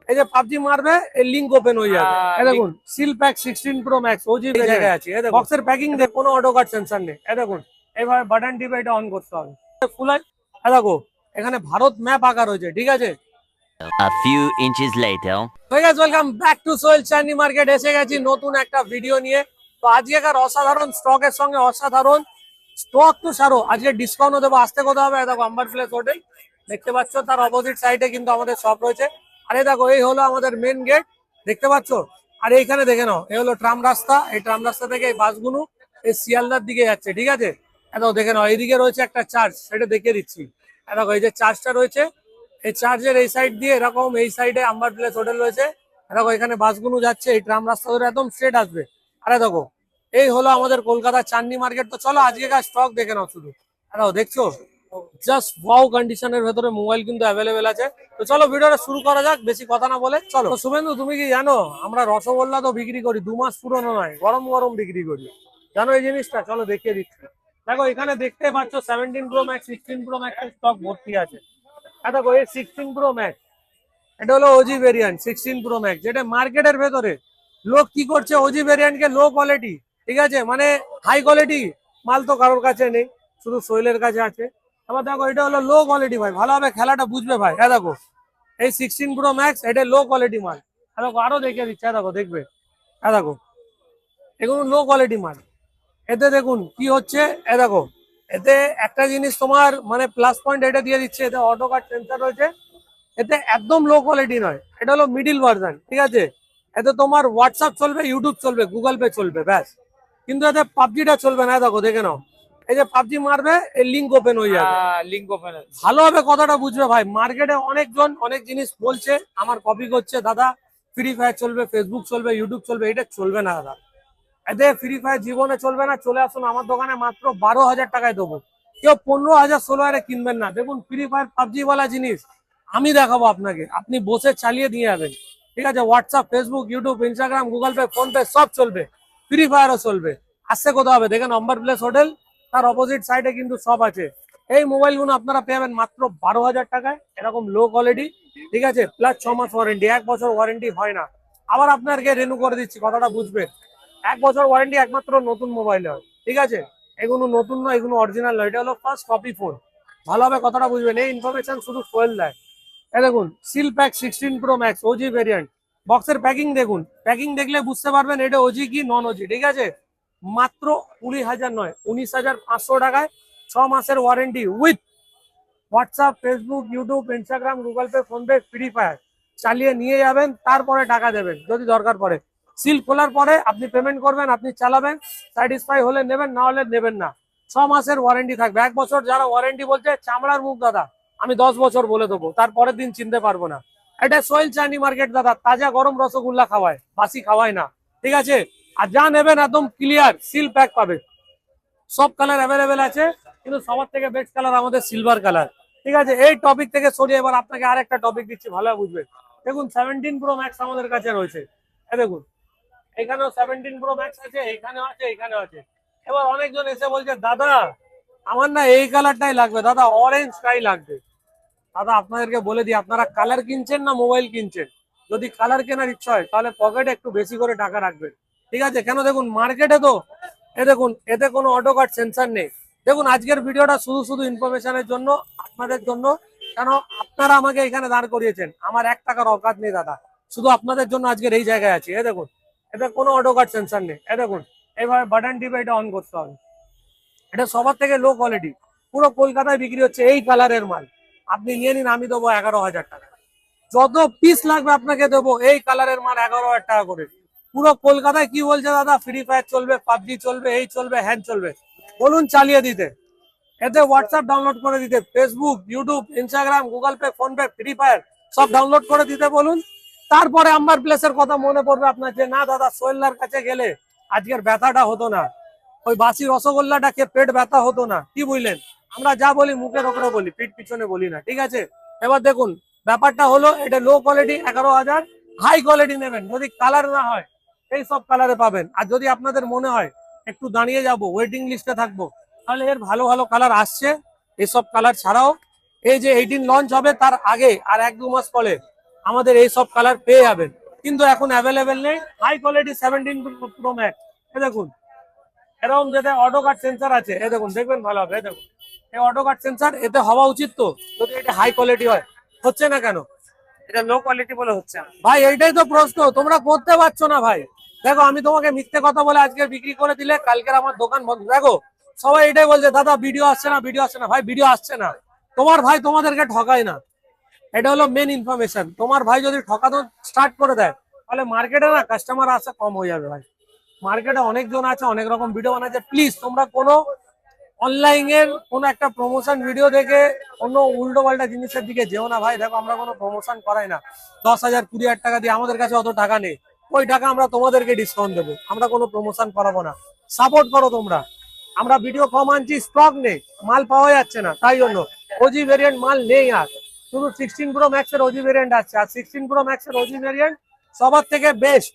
এই যে পাবজি মারবে এই লিংক ওপেন হয়ে যাবে। এই দেখুন seal pack 16 Pro Max OG জায়গায় আছে। এই দেখুন বক্সের প্যাকিং দে কোনো অটো কার্ড সেন্সর নেই। এই দেখুন এইভাবে বাটন টিপে এটা অন করতে হবে। ফুল এই দেখো এখানে ভারত ম্যাপ আঁকা রয়েছে, ঠিক আছে। A few inches later. Welcome back to Sohel চাইনি মার্কেট। এসে গেছি নতুন একটা ভিডিও নিয়ে। তো আজকেকার অসাধারণ স্টকের সঙ্গে অসাধারণ স্টক তো ছাড়ো, আজকে ডিসকাউন্টও দেবো। আসতে কোথাও হবে, দেখো আম্বার প্লেস হোটেল দেখতে পাচ্ছ, তার অপোজিট সাইডে কিন্তু আমাদের শপ রয়েছে। আরে দেখো এই হলো আমাদের মেন গেট, দেখতে পাচ্ছ। আর এইখানে দেখে নাও, এই হলো ট্রাম রাস্তা। এই ট্রাম রাস্তা থেকে এই বাসগুলো এই শিয়ালদার দিকে যাচ্ছে, ঠিক আছে। দেখো দেখে নাও, এইদিকে রয়েছে একটা চার্চ, সেটা দেখিয়ে দিচ্ছি। দেখো এই যে চার্চটা রয়েছে, এই চার্চের এই সাইড দিয়ে এরকম এই সাইডে আম্বার প্লেস হোটেল রয়েছে। দেখো এখানে বাসগুলো যাচ্ছে, এই ট্রাম রাস্তা ধরে একদম স্ট্রেট আসবে। আরে দেখো এই হলো আমাদের কলকাতার চাঁদনি মার্কেট। তো চলো আজকেকার স্টক দেখে নাও শুধু। দেখো দেখছো জাস্ট ওয়াও কন্ডিশনের ভেতরে মোবাইল কিন্তু অ্যাভেলেবেল আছে। তো চলো ভিডিওটা শুরু করা যাক, বেশি কথা না বলে চলো। তো শুভেন্দু তুমি কি জানো আমরা রসগোল্লা তো বিক্রি করি 2 মাস পুরনো নয়, গরম গরম বিক্রি করি, জানো এই জিনিসটা? চলো দেখিয়ে দিচ্ছি। দেখো এখানে দেখতে পাচ্ছ 17 প্রো ম্যাক্স 16 প্রো ম্যাক্স এর স্টক ভর্তি আছে। দেখো এই 16 প্রো ম্যাক্স, এটা হলো ওজি ভেরিয়েন্ট 16 প্রো ম্যাক্স, যেটা মার্কেটের ভেতরে লোক কি করছে ওজি ভেরিয়েন্ট কে লো কোয়ালিটি, ঠিক আছে, মানে হাই কোয়ালিটি মাল তো কারোর কাছে নেই, শুধু সোহেলের কাছে আছে। আবার দেখো এটা হলো লো কোয়ালিটি ভাই, ভালোভাবে খেলাটা বুঝবে ভাই। দেখো এই 16 প্রো ম্যাক্স এটা লো কোয়ালিটি মাল। দেখো আরো দেখিয়ে দিচ্ছে, দেখো দেখবে। দেখো এগুলো লো কোয়ালিটি মাল। এতে দেখুন কি হচ্ছে, দেখো এতে একটা জিনিস তোমার মানে প্লাস পয়েন্ট এটা দিয়ে দিচ্ছে, এতে অটো কাট সেন্সর রয়েছে। এতে একদম লো কোয়ালিটি নয়, এটা হলো মিডিল ভার্সন, ঠিক আছে। এতে তোমার হোয়াটসঅ্যাপ চলবে, ইউটিউব চলবে, গুগল পে চলবে, ব্যাস। কিন্তু এতে পাবজিটা চলবে না। দেখো দেখে নাও, এই যে পাবজি মারবে এই লিঙ্ক ওপেন হয়ে যাবে। Link open. ভালোভাবে কথাটা বুঝবে ভাই। মার্কেটে অনেকজন অনেক জিনিস বলছে, আমার কপি করছে, দাদা ফ্রি ফায়ার চলবে, ফেসবুক চলবে, ইউটিউব চলবে, এটা চলবে না দাদা। এতে ফ্রি ফায়ার জীবনে চলবে না। চলে আসুন আমার দোকানে, মাত্র 12,000 টাকায় দেবো। কেউ 15,000 16,000 কিনবেন না। দেখুন ফ্রি ফায়ার পাবজি ওয়ালা জিনিস আমি দেখাবো আপনাকে, আপনি বসে চালিয়ে দিয়ে যাবেন, ঠিক আছে। WhatsApp, Facebook, YouTube, Instagram, Google pay, phone pay সব চলবে, ফ্রি ফায়ারও চলবে। আসতে কোথাও হবে, দেখেন আম্বার প্লেস হোটেল, তার অপোজিট সাইডে কিন্তু সব আছে। এই মোবাইলগুলো আপনারা পেয়ে মাত্র 12,000 টাকায়, এরকম লো কোয়ালিটি, ঠিক আছে, প্লাস 6 মাস ওয়ারেন্টি। 1 বছর ওয়ারেন্টি হয় না। আবার আপনাকে রেনু করে দিচ্ছি, কথাটা বুঝবেন। 1 বছর ওয়ারেন্টি একমাত্র নতুন মোবাইল হয়, ঠিক আছে। এগুলো নতুন নয়, এগুলো অরিজিনাল নয়, এটা হলো ফার্স্ট কপি ফোন। ভালোভাবে কথাটা বুঝবেন, এই ইনফরমেশন শুধু সোহেল দেয়। এই দেখুন seal pack 16 Pro Max OG variant, বক্সের প্যাকিং দেখুন, প্যাকিং দেখলে বুঝতে পারবেন এটা ওজি কি নন ওজি, ঠিক আছে। মাত্র 20,000 নয়, 19,500 টাকায় 6 মাসের warranty with WhatsApp, Facebook, YouTube, Instagram, Google pay, phone pay, free fire চালিয়ে নিয়ে যাবেন, তারপরে টাকা দেবেন যদি দরকার পড়ে। সিল খোলার পরে আপনি পেমেন্ট করবেন, আপনি চালাবেন, স্যাটিসফাই হলে নেবেন, না হলে নেবেন না। 6 মাসের ওয়ারেন্টি থাকবে। 1 বছর যারা ওয়ারেন্টি বলছে চামড়ার মুখ দাদা, আমি 10 বছর বলে দেবো, তারপরের দিন চিনতে পারবো না। এটা সোহেল চাইনি মার্কেট দাদা, তাজা গরম রসগোল্লা খাওয়ায়, বাসি খাওয়ায় না, ঠিক আছে। আর যা নেবেন একদম ক্লিয়ার সিল প্যাক পাবে। সব কালার অ্যাভেলেবেল আছে, কিন্তু সবার থেকে বেস্ট কালার আমাদের সিলভার কালার, ঠিক আছে। এই টপিক থেকে সরিয়ে এবার আপনাকে আর একটা টপিক দিচ্ছি, ভালো বুঝবেন। দেখুন 17 প্রো ম্যাক্স আমাদের কাছে রয়েছে। দেখুন এখানেও 17 প্রো ম্যাক্স আছে, এখানেও আছে, এখানেও আছে। এবার অনেকজন এসে বলছে দাদা আমার না এই কালারটাই লাগবে, দাদা অরেঞ্জটাই লাগবে। দাদা আপনাদেরকে বলে দিই, আপনারা কালার কিনছেন না মোবাইল কিনছেন? যদি কালার কেনার ইচ্ছা হয় তাহলে পকেটে একটু বেশি করে টাকা রাখবেন, ঠিক আছে। কেন দেখুন মার্কেটে তো দেখুন এতে কোনো অটো কাট সেন্সার নেই। দেখুন আজকের ভিডিওটা শুধু শুধু ইনফরমেশনের জন্য, আপনাদের জন্য। কেন আপনারা আমাকে এখানে দাঁড় করিয়েছেন, আমার 1 টাকার অকাত নেই দাদা, শুধু আপনাদের জন্য আজকের এই জায়গায় আছি। দেখুন এতে কোনো অটো কাট সেন্সার নেই। দেখুন এইভাবে বাটন টিপে এটা অন করতে হবে। এটা সবার থেকে লো কোয়ালিটি, পুরো কলকাতায় বিক্রি হচ্ছে এই কালারের মাল। আপনি নিয়ে নিন, আমি দেবো 11,000 টাকা। যত পিস লাগবে আপনাকে দেবো এই কালারের মাল 11,000 টাকা করে। পুরো কলকাতায় কি বলছে দাদা, ফ্রি ফায়ার চলবে, পাবজি চলবে, এই চলবে, হ্যান চলবে, বলুন চালিয়ে দিতে। এতে হোয়াটসঅ্যাপ ডাউনলোড করে দিতে, Facebook, YouTube, Instagram, Google pay, phone pay, free fire সব ডাউনলোড করে দিতে বলুন। তারপরে আম্বার প্লেসের কথা মনে পড়বে আপনার, যে না দাদা সোহেলদার কাছে গেলে আজকের ব্যথাটা হতো না, ওই বাসি রসগোল্লাটা খেয়ে পেট ব্যথা হতো না, কি বুঝলেন। আমরা যা বলি মুখের ওপরে বলি, পিঠ পিছনে বলি না, ঠিক আছে। এবার দেখুন ব্যাপারটা হলো, এটা লো কোয়ালিটি 11,000। হাই কোয়ালিটি নেবেন, যদি কালার না হয় এই সব কালারে পাবেন। আর যদি আপনাদের মনে হয় একটু দাঁড়িয়ে যাব, ওয়েটিং লিস্টে থাকবো, তাহলে এর ভালো ভালো কালার আসছে। এসব কালার ছাড়াও এই যে 18 লঞ্চ হবে তার আগে আর 1-2 মাস পরে আমাদের এই সব কালার পেয়ে যাবেন, কিন্তু এখন অ্যাভেলেবেল নেই। হাই কোয়ালিটি 17 প্রো ম্যাক্স, এ দেখুন এরকম যেটা অটো কাট সেন্সার আছে, এ দেখুন দেখবেন ভালো হবে। এ দেখুন এই অটো কাট সেন্সার এতে হওয়া উচিত তো, যদি এটা হাই কোয়ালিটি হয়, হচ্ছে না কেন? এটা লো কোয়ালিটি বলে হচ্ছে না। ভাই এইটাই তো প্রশ্ন, তোমরা করতে পারছো না ভাই। দেখো আমি তোমাকে মিথ্যে কথা বলে আজকে বিক্রি করে দিলে কালকের আমার দোকান বন্ধ। দেখো সবাই এটাই বলছে দাদা ভিডিও আসছে না, ভিডিও আসছে না। ভাই ভিডিও আসছে না, তোমার ভাই তোমাদেরকে ঠকায় না, এটা হলো মেন ইনফরমেশন। তোমার ভাই যদি ঠকানো স্টার্ট করে দেয় তাহলে মার্কেটে না কাস্টমার আসা কম হয়ে যাবে ভাই। মার্কেটে অনেকজন আছে, অনেক রকম ভিডিও বানাচ্ছে। প্লিজ তোমরা কোনো অনলাইনের কোনো একটা প্রমোশন ভিডিও দেখে অন্য উল্টো পাল্টা জিনিসের দিকে যেও না ভাই। দেখো আমরা কোনো প্রমোশন করাই না, 10,000 20,000 টাকা দিয়ে, আমাদের কাছে অত টাকা নেই। ওই টাকা আমরা তোমাদেরকে ডিসকাউন্ট দেবো, আমরা কোনো প্রমোশন করাবো না। সাপোর্ট করো তোমরা। আমরা ভিডিও কম আনছি, স্টক নেই, মাল পাওয়া যাচ্ছে না, তাই জন্য ওজি ভেরিয়েন্ট মাল নেই। আর শুধু 16 প্রো ম্যাক্স এর ওজি ভেরিয়েন্ট আছে, আর 16 প্রো ম্যাক্স এর ওজি ভেরিয়েন্ট সবার থেকে বেস্ট।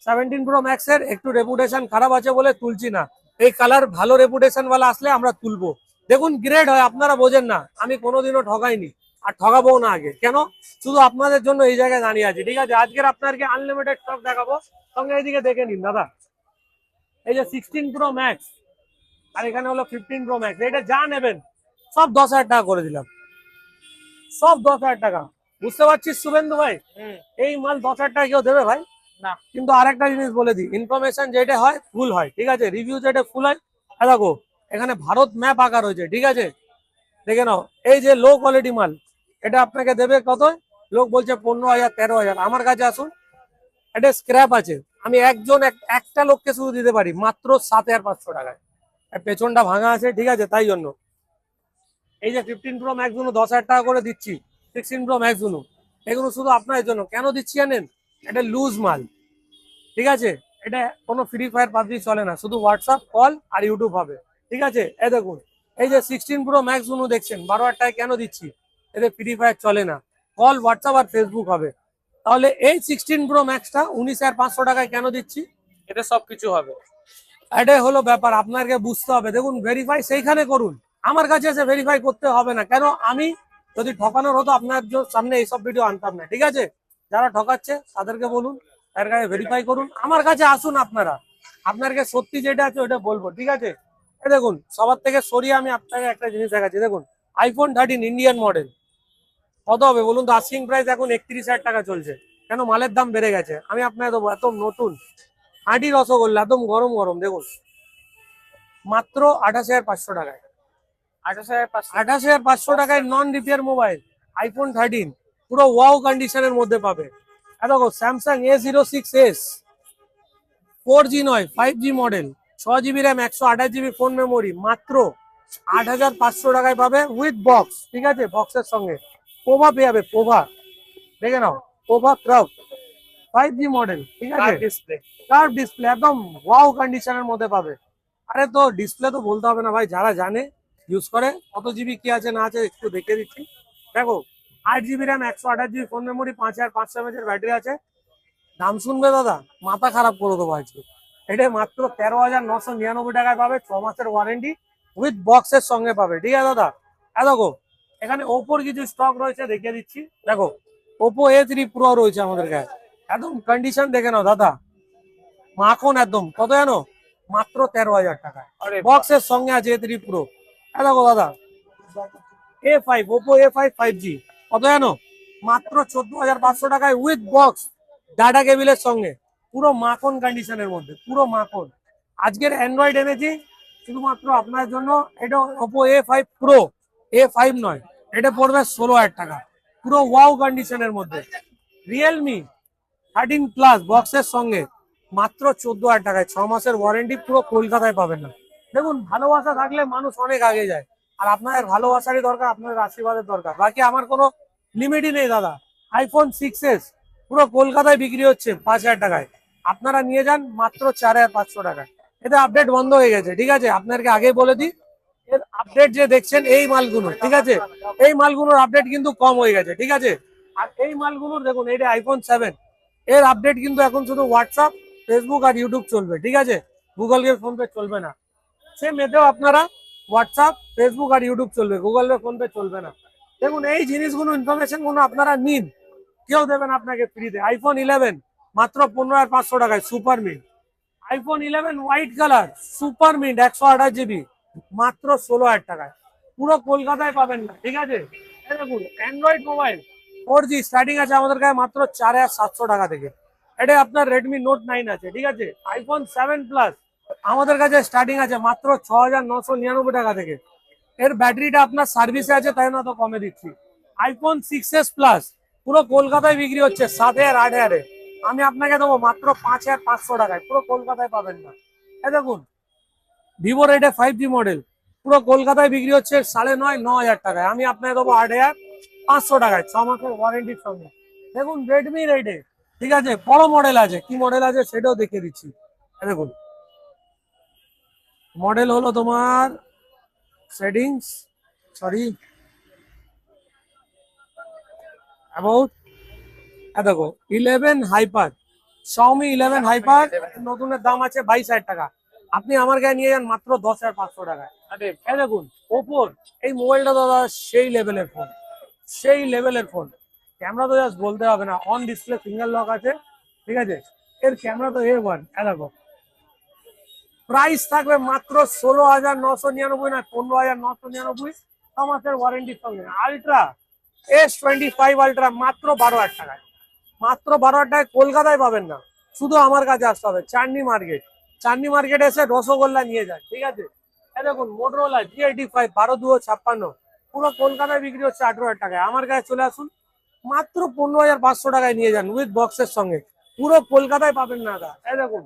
17 প্রো ম্যাক্স এর একটু রেপুটেশন খারাপ আছে বলে তুলছি না, এই কালার ভালো রেপুটেশন वाला আসলে আমরা তুলবো। দেখুন গ্রেড হয়, আপনারা বোঝেন না, আমি কোনোদিনও ঠগাইনি আর ঠগাবো না আগে। কেন? শুধু আপনাদের জন্য এই জায়গায় দাঁড়িয়ে আছি, ঠিক আছে? আজকের আপনাকে আনলিমিটেড স্টক দেখাবো, সঙ্গে এইদিকে দেখে নিন দাদা। এই যে 16 প্রো ম্যাক্স, আর এখানে হলো 15 প্রো ম্যাক্স, এটা যা নেবেন সব 10,000 টাকা করে দিলাম, সব 10,000 টাকা। বুঝতে পারছিস শুভেন্দু ভাই? এই মাল 10,000 টাকা কেউ দেবে ভাই না। কিন্তু আরেকটা জিনিস বলে দিই, ইনফরমেশন যেটা হয় ফুল হয়, ঠিক আছে? রিভিউ যেটা ফুল হয়, দেখো এখানে ভারত ম্যাপ আঁকা রয়েছে, ঠিক আছে? দেখে নাও। এই যে লো কোয়ালিটি মাল, এটা আপনাকে দেবে কত? লোক বলছে 15,000 13,000, আমার কাছে আসুন, এটা স্ক্র্যাপ আছে, আমি একটা লোককে শুধু দিতে পারি মাত্র 7,500 টাকায়। আর পেছনটা ভাঙা আছে, ঠিক আছে? তাই জন্য এই যে 15 প্রো ম্যাক্স গুলো 10,000 টাকা করে দিচ্ছি, 16 প্রো ম্যাক্স গুলো, এগুলো শুধু আপনার জন্য। কেন দিচ্ছি জানেন? এটা লুজ মাল, ঠিক আছে? এটা কোনো ফ্রি ফায়ার পাবজি চলে না, শুধু হোয়াটসঅ্যাপ কল আর ইউটিউব হবে, ঠিক আছে? এই দেখুন এই যে 16 প্রো ম্যাক্স গুলো দেখছেন 12,000 টাকায় কেন দিচ্ছি? এতে ফ্রি ফায়ার চলে না, কল হোয়াটসঅ্যাপ আর ফেসবুক হবে। তাহলে এই 16 প্রো ম্যাক্সটা 19,500 টাকায় কেন দিচ্ছি? এতে সবকিছু হবে। এটাই হলো ব্যাপার, আপনাকে বুঝতে হবে। দেখুন ভেরিফাই সেইখানে করুন, আমার কাছে এসে ভেরিফাই করতে হবে না। কেন? আমি যদি ঠকানোর হতো আপনার সামনে এইসব ভিডিও আনতাম না, ঠিক আছে? যারা ঠকাচ্ছে তাদেরকে বলুন, তার কাছে ভেরিফাই করুন, আমার কাছে আসুন আপনারা, আপনাকে সত্যি যেটা আছে ওটা বলবো, ঠিক আছে? এই দেখুন সবার থেকে সরিয়ে আমি আপনাকে একটা জিনিস দেখাচ্ছি। দেখুন আইফোন 13 ইন্ডিয়ান মডেল কত হবে বলুন তো? আস্কিং প্রাইস এখন 31,000 টাকা চলছে। কেন? মালের দাম বেড়ে গেছে। আমি আপনাকে দেবো একদম নতুন হাঁটি রসগোল্লা, একদম গরম গরম, দেখুন মাত্র 28,500 টাকায়। 28,500। 28,500 টাকায় নন রিপেয়ার মোবাইল আইফোন 13 পুরো ওয়াও কন্ডিশনের মধ্যে পাবে। দেখো স্যামসাং A06s 4G নয় 5G model, 6GB RAM, 128GB phone memory, মাত্র 8,500 টাকায় পাবে উইথ বক্স, ঠিক আছে? বক্সের সঙ্গে পোভা পেয়ে যাবে, পোভা, দেখে নাও, পোভা ক্রাউড 5G মডেল, ঠিক আছে? ডিসপ্লে। কার্ভ ডিসপ্লে, একদম ওয়াও কন্ডিশনের মধ্যে পাবে। আরে তো ডিসপ্লে তো বলতে হবে না ভাই, যারা জানে ইউজ করে। কত জিবি কি আছে না আছে একটু দেখে দিচ্ছি। দেখো 8GB RAM, 128GB phone memory, 5,500 mAh এর ব্যাটারি আছে। দাম শুনবে দাদা মাথা খারাপ করে দেবো আজকে। এটা মাত্র 13,999 টাকায় পাবে, 6 মাসের ওয়ারেন্টি উইথ বক্সের সঙ্গে পাবে, ঠিক আছে দাদা? দেখো এখানে ওপোর কিছু স্টক রয়েছে, দেখিয়ে দিচ্ছি। দেখো ওপো A3 প্রো রয়েছে আমাদের কাছে, একদম কন্ডিশন দেখে নাও দাদা, মাখন একদম। কত জানো? মাত্র 13,000 টাকায় আরে বক্সের সঙ্গে আছে A3 প্রো। দেখো দাদা A5, ওপো A5 5G কত জানো? মাত্র 14,500 টাকায় উইথ বক্স, ডাটা কেবিলের সঙ্গে, পুরো মাখন কন্ডিশনের মধ্যে, পুরো মাখন। আজকের অ্যান্ড্রয়েড এনেছি শুধুমাত্র আপনার জন্য। এটা ওপো A5 প্রো, A5 নয়, এটা পড়বে 16,000 টাকা, পুরো ওয়াও কন্ডিশনের মধ্যে। রিয়েলমি 13 প্লাস বক্সের সঙ্গে মাত্র 14,000 টাকায়, 6 মাসের ওয়ারেন্টি, পুরো কলকাতায় পাবেন না। দেখুন ভালোবাসা থাকলে মানুষ অনেক আগে যায়, আর আপনাদের ভালোবাসারই দরকার, আপনাদের আশীর্বাদের দরকার, বাকি আমার কোনো লিমিটই নেই দাদা। আইফোন 6s পুরো কলকাতায় বিক্রি হচ্ছে 5,000 টাকায়, আপনারা নিয়ে যান মাত্র 4,500 টাকায়। এতে আপডেট বন্ধ হয়ে গেছে, ঠিক আছে? আপনাদেরকে আগেই বলে দিই, এর আপডেট যে দেখছেন এই মালগুলো, ঠিক আছে? এই মালগুলোর আপডেট কিন্তু কম হয়ে গেছে, ঠিক আছে? আর এই মালগুলোর দেখুন, এটা আইফোন 7, এর আপডেট কিন্তু এখন শুধু হোয়াটসঅ্যাপ, ফেসবুক আর ইউটিউব চলবে, ঠিক আছে? গুগল পে ফোন পে চলবে না। সেম এতেও আপনারা হোয়াটসঅ্যাপ, ফেসবুক আর ইউটিউব চলবে, গুগল পে ফোন পে চলবে না। দেখুন এই জিনিসগুলো, ইনফরমেশন গুলো আপনারা নিন, কেউ দেবেন আপনাকে ফ্রিতে। আইফোন 11 মাত্র 15,500 টাকায় super mint. IPhone 11 white colour super mint 128 GB মাত্র 16,000 টাকায়। পুরো কলকাতায় পাবেন না, ঠিক আছে। এই দেখুন অ্যান্ড্রয়েড মোবাইল 4G স্টার্টিং আছে আমাদের কাছে মাত্র 4,700 টাকা থেকে। এটা আপনার রেডমি নোট 9 আছে, ঠিক আছে। আইফোন 7 প্লাস আমাদের কাছে স্টার্টিং আছে মাত্র 6,999 টাকা থেকে। এর ব্যাটারিটা আপনার সার্ভিসে আছে, তাই না তো কমে দিচ্ছি। আইফোন 6s প্লাস পুরো কলকাতায় বিক্রি হচ্ছে 7,000 8,000 আমি আপনাকে দেবো মাত্র 5,500 টাকায়। পুরো কলকাতায় পাবেন না। এই দেখুন ভিভো রেডে 5G মডেল পুরো কলকাতায় বিক্রি হচ্ছে 9,500 টাকায়, আমি আপনাকে দেবো 8,500 টাকায় 6 মাসের ওয়ারেন্টির সঙ্গে। দেখুন রেডমি রেডে, ঠিক আছে, বড় মডেল আছে, কি মডেল আছে সেটাও দেখিয়ে দিচ্ছি। এই দেখুন মডেল হলো তোমার সেটিংস, সরি অ্যাবাউট, দেখো 11 হাইপার, Xiaomi 11 হাইপার নতুনের দাম আছে 22,000 টাকা। আপনি আমার গায়ে নিয়ে যান মাত্র 10,500 টাকায়। আরে এই দেখুন ওপোর এই মোবাইলটা দাদা সেই লেভেলের ফোন, সেই লেভেলের ফোন। ক্যামেরা তো জাস্ট বলতে হবে না, অন ডিসপ্লে ফিঙ্গার লক আছে, ঠিক আছে। এর ক্যামেরা তো A1। দেখো প্রাইস থাকবে মাত্র 16,999 না 15,999 মাসের ওয়ারেন্টির সঙ্গে। আলট্রা S25 আলট্রা মাত্র 12,000 টাকায়, মাত্র 12,000 টাকায় কলকাতায় পাবেন না। শুধু আমার কাছে আসতে হবে চাঁদনি মার্কেট, চাঁদনি মার্কেটে এসে রসগোল্লা নিয়ে যান, ঠিক আছে। এই দেখুন মোটরোলা G85 12,256 পুরো কলকাতায় বিক্রি হচ্ছে 18,000 টাকায়। আমার কাছে চলে আসুন মাত্র 15,500 টাকায় নিয়ে যান উইথ বক্সের সঙ্গে। পুরো কলকাতায় পাবেন না দা। এই দেখুন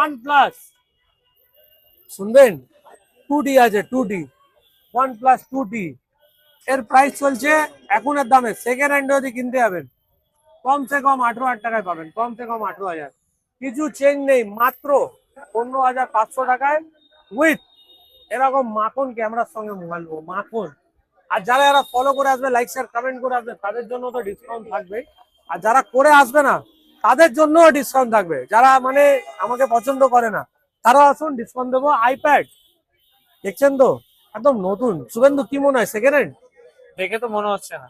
OnePlus শুনবেন 2T আছে, 2T OnePlus 2T এর প্রাইস চলছে এখনের দামে, সেকেন্ড হ্যান্ড যদি কিনতে যাবেন কমসে কম 18,000 টাকায় পাবেন, কমসে কম 18,000, কিছু চেঞ্জ নেই, মাত্র 15,500 টাকায় উইথ এরকম মাখন ক্যামেরার সঙ্গে মোবাইল নেবো, মাখন। আর যারা যারা ফলো করে আসবে, লাইক শেয়ার কমেন্ট করে আসবে, তাদের জন্য তো ডিসকাউন্ট থাকবে। আর যারা করে আসবে না তাদের জন্য ডিসকাউন্ট থাকবে। যারা মানে আমাকে পছন্দ করে না তারা আসুন, ডিসকাউন্ট দেবো। আইপ্যাড দেখছেন তো একদম নতুন, শুভেন্দু কি মনে হয় সেকেন্ড হ্যান্ড? দেখে তো মনে হচ্ছে না।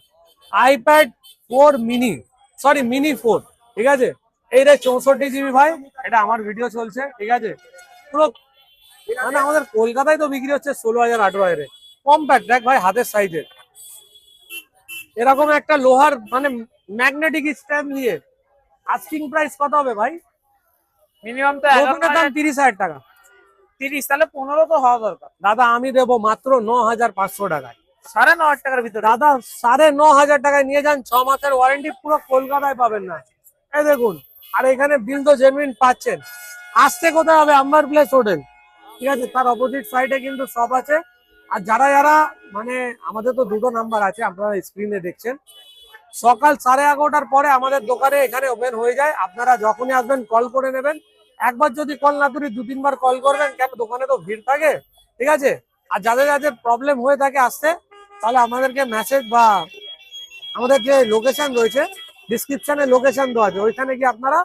আইপ্যাড 4 মিনি, সরি মিনি 4, ঠিক আছে। এইটা 64 GB ভাই, এটা আমার ভিডিও চলছে, ঠিক আছে। পুরো মানে আমাদের কলকাতায় তো বিক্রি হচ্ছে 16,000 18,000 কম্প্যাক্ট, দেখ ভাই হাতের সাইজের। এরকম একটা লোহার মানে ম্যাগনেটিক স্ট্যাম্প নিয়ে আস্কিং প্রাইস কত হবে ভাই? মিনিমাম তো নতুনের দাম 30,000 টাকা। 30, তাহলে 15 তো হওয়া দরকার। দাদা আমি দেবো মাত্র 9,500 টাকায়। 9,500 টাকার ভিতরে দাদা 9,500 টাকায় নিয়ে যান, 6 মাসের ওয়ারেন্টি, পুরো কলকাতায় পাবেন না। এই দেখুন, আর এখানে বিল তো জেনুইন পাচ্ছেন। আসতে কোথায় হবে? আম্বার প্লেস হোটেল, ঠিক আছে, তার অপোজিট সাইডে কিন্তু সব আছে। আর যারা যারা মানে আমাদের তো দুটো নাম্বার আছে, আপনারা স্ক্রিনে দেখছেন। সকাল 11:30টার পরে আমাদের দোকানে এখানে ওপেন হয়ে যায়। আপনারা যখনই আসবেন কল করে নেবেন। একবার যদি কল না করি 2-3 বার কল করবেন, কেন দোকানে তো ভিড় থাকে, ঠিক আছে। আর যাদের যাদের প্রবলেম হয়ে থাকে আসতে, তাহলে আমাদেরকে মেসেজ বা আমাদের যে লোকেশন রয়েছে ডিসক্রিপশনে লোকেশন দেওয়া আছে, ওইখানে গিয়ে আপনারা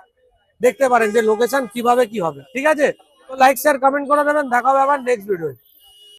দেখতে পারেন যে লোকেশন কিভাবে কি হবে, ঠিক আছে। তো লাইক শেয়ার কমেন্ট করে দেবেন। দেখা হবে আবার নেক্সট ভিডিও।